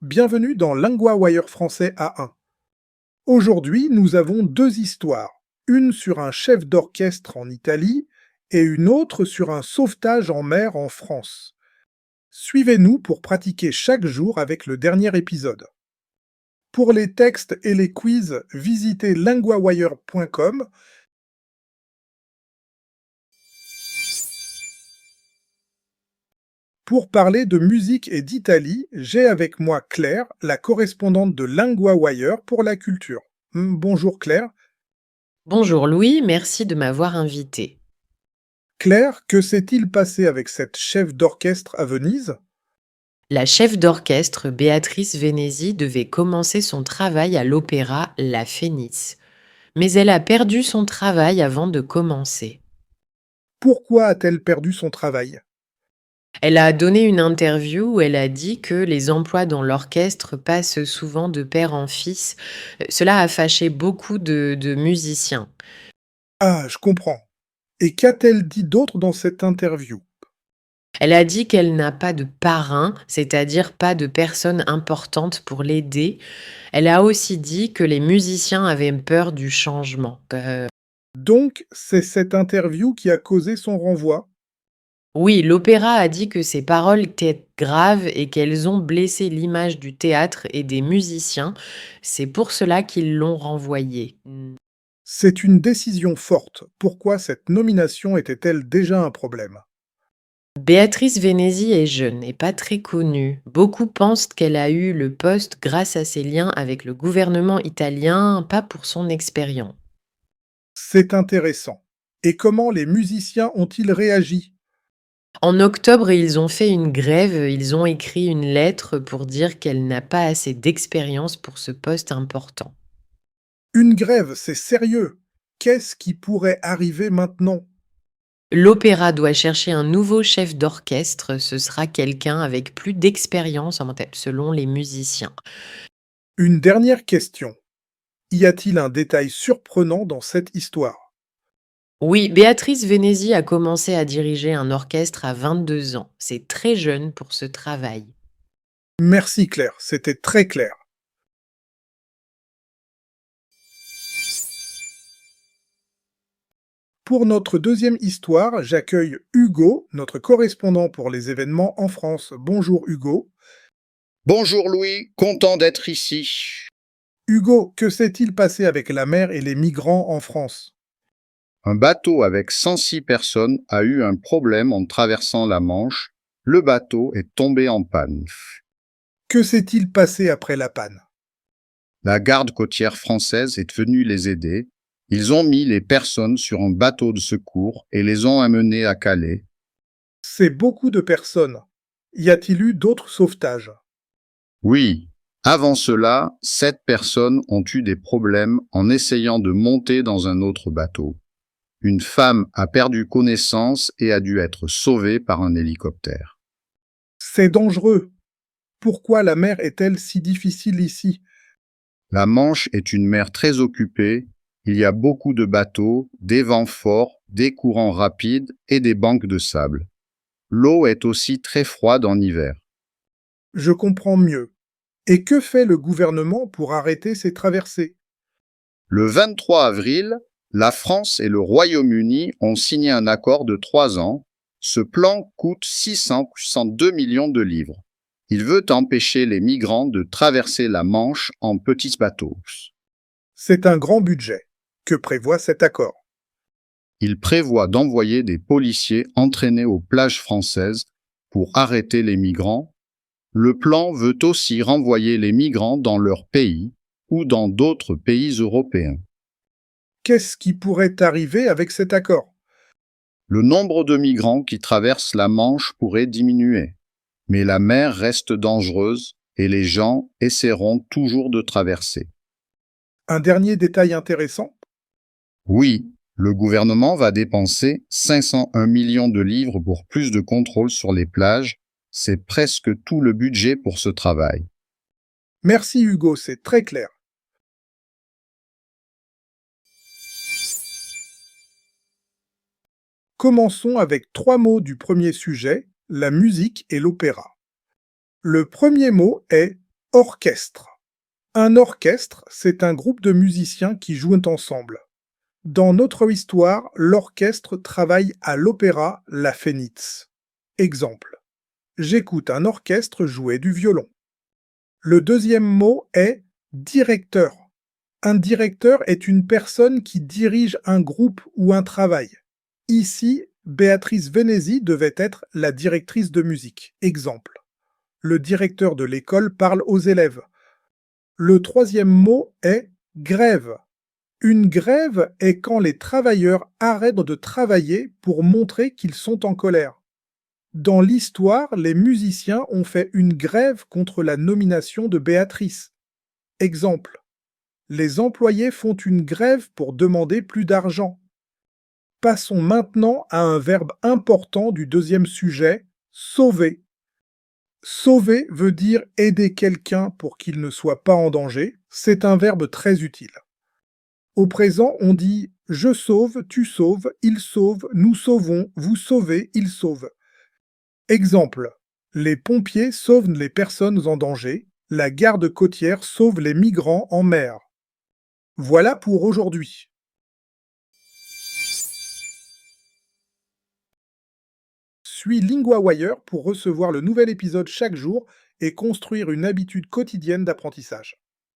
Bienvenue dans Lingua Wire français A1. Aujourd'hui, nous avons deux histoires, une sur un chef d'orchestre en Italie et une autre sur un sauvetage en mer en France. Suivez-nous pour pratiquer chaque jour avec le dernier épisode. Pour les textes et les quiz, visitez linguawire.com. Pour parler de musique et d'Italie, j'ai avec moi Claire, la correspondante de Lingua Wire pour la culture. Bonjour Claire. Bonjour Louis, merci de m'avoir invité. Claire, que s'est-il passé avec cette chef d'orchestre à Venise? La chef d'orchestre Béatrice Venezi devait commencer son travail à l'opéra La Fenice. Mais elle a perdu son travail avant de commencer. Pourquoi a-t-elle perdu son travail? Elle a donné une interview où elle a dit que les emplois dans l'orchestre passent souvent de père en fils. Cela a fâché beaucoup de musiciens. Ah, je comprends. Et qu'a-t-elle dit d'autre dans cette interview? Elle a dit qu'elle n'a pas de parrain, c'est-à-dire pas de personne importante pour l'aider. Elle a aussi dit que les musiciens avaient peur du changement. Donc, c'est cette interview qui a causé son renvoi? Oui, l'opéra a dit que ces paroles étaient graves et qu'elles ont blessé l'image du théâtre et des musiciens. C'est pour cela qu'ils l'ont renvoyée. C'est une décision forte. Pourquoi cette nomination était-elle déjà un problème? Béatrice Venezi est jeune et pas très connue. Beaucoup pensent qu'elle a eu le poste grâce à ses liens avec le gouvernement italien, pas pour son expérience. C'est intéressant. Et comment les musiciens ont-ils réagi? En octobre, ils ont fait une grève, ils ont écrit une lettre pour dire qu'elle n'a pas assez d'expérience pour ce poste important. Une grève, c'est sérieux. Qu'est-ce qui pourrait arriver maintenant? L'opéra doit chercher un nouveau chef d'orchestre, ce sera quelqu'un avec plus d'expérience en tête, selon les musiciens. Une dernière question. Y a-t-il un détail surprenant dans cette histoire? Oui, Béatrice Venezi a commencé à diriger un orchestre à 22 ans. C'est très jeune pour ce travail. Merci Claire, c'était très clair. Pour notre deuxième histoire, j'accueille Hugo, notre correspondant pour les événements en France. Bonjour Hugo. Bonjour Louis, content d'être ici. Hugo, que s'est-il passé avec la mer et les migrants en France? Un bateau avec 106 personnes a eu un problème en traversant la Manche. Le bateau est tombé en panne. Que s'est-il passé après la panne? La garde côtière française est venue les aider. Ils ont mis les personnes sur un bateau de secours et les ont amenées à Calais. C'est beaucoup de personnes. Y a-t-il eu d'autres sauvetages? Oui, avant cela, 7 personnes ont eu des problèmes en essayant de monter dans un autre bateau. Une femme a perdu connaissance et a dû être sauvée par un hélicoptère. C'est dangereux. Pourquoi la mer est-elle si difficile ici? La Manche est une mer très occupée. Il y a beaucoup de bateaux, des vents forts, des courants rapides et des bancs de sable. L'eau est aussi très froide en hiver. Je comprends mieux. Et que fait le gouvernement pour arrêter ces traversées? Le 23 avril, la France et le Royaume-Uni ont signé un accord de 3 ans. Ce plan coûte 662 millions de livres. Il veut empêcher les migrants de traverser la Manche en petits bateaux. C'est un grand budget. Que prévoit cet accord? Il prévoit d'envoyer des policiers entraînés aux plages françaises pour arrêter les migrants. Le plan veut aussi renvoyer les migrants dans leur pays ou dans d'autres pays européens. Qu'est-ce qui pourrait arriver avec cet accord? Le nombre de migrants qui traversent la Manche pourrait diminuer, mais la mer reste dangereuse et les gens essaieront toujours de traverser. Un dernier détail intéressant. Oui, le gouvernement va dépenser 501 millions de livres pour plus de contrôle sur les plages. C'est presque tout le budget pour ce travail. Merci Hugo, c'est très clair. Commençons avec 3 mots du premier sujet, la musique et l'opéra. Le premier mot est orchestre. Un orchestre, c'est un groupe de musiciens qui jouent ensemble. Dans notre histoire, l'orchestre travaille à l'opéra La Fenice. Exemple. J'écoute un orchestre jouer du violon. Le deuxième mot est directeur. Un directeur est une personne qui dirige un groupe ou un travail. Ici, Béatrice Vénézy devait être la directrice de musique. Exemple. Le directeur de l'école parle aux élèves. Le troisième mot est grève. Une grève est quand les travailleurs arrêtent de travailler pour montrer qu'ils sont en colère. Dans l'histoire, les musiciens ont fait une grève contre la nomination de Béatrice. Exemple. Les employés font une grève pour demander plus d'argent. Passons maintenant à un verbe important du deuxième sujet, sauver. Sauver veut dire aider quelqu'un pour qu'il ne soit pas en danger. C'est un verbe très utile. Au présent, on dit « je sauve, tu sauves, il sauve, nous sauvons, vous sauvez, il sauve ». Exemple. Les pompiers sauvent les personnes en danger. La garde côtière sauve les migrants en mer. Voilà pour aujourd'hui. Suis LinguaWire pour recevoir le nouvel épisode chaque jour et construire une habitude quotidienne d'apprentissage.